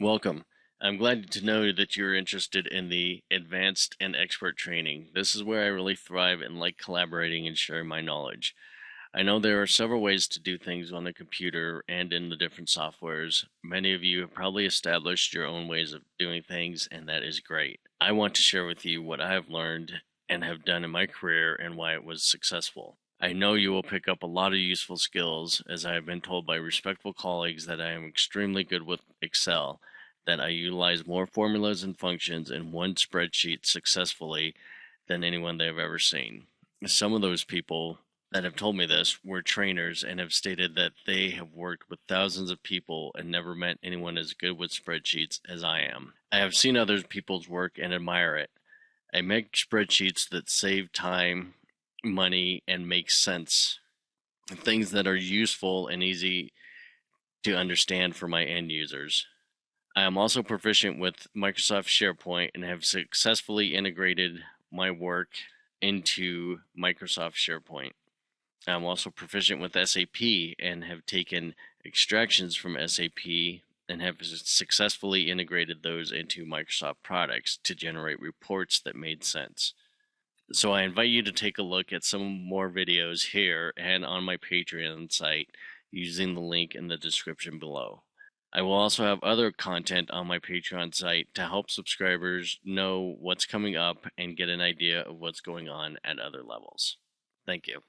Welcome. I'm glad to know that you're interested in the advanced and expert training. This is where I really thrive and like collaborating and sharing my knowledge. I know there are several ways to do things on the computer and in the different softwares. Many of you have probably established your own ways of doing things, and that is great. I want to share with you what I have learned and have done in my career and why it was successful. I know you will pick up a lot of useful skills, as I have been told by respectful colleagues that I am extremely good with Excel, that I utilize more formulas and functions in one spreadsheet successfully than anyone they have ever seen. Some of those people that have told me this were trainers and have stated that they have worked with thousands of people and never met anyone as good with spreadsheets as I am. I have seen other people's work and admire it. I make spreadsheets that save time, money, and make sense. Things that are useful and easy to understand for my end users. I am also proficient with Microsoft SharePoint and have successfully integrated my work into Microsoft SharePoint. I'm also proficient with SAP and have taken extractions from SAP and have successfully integrated those into Microsoft products to generate reports that made sense. So I invite you to take a look at some more videos here and on my Patreon site using the link in the description below. I will also have other content on my Patreon site to help subscribers know what's coming up and get an idea of what's going on at other levels. Thank you.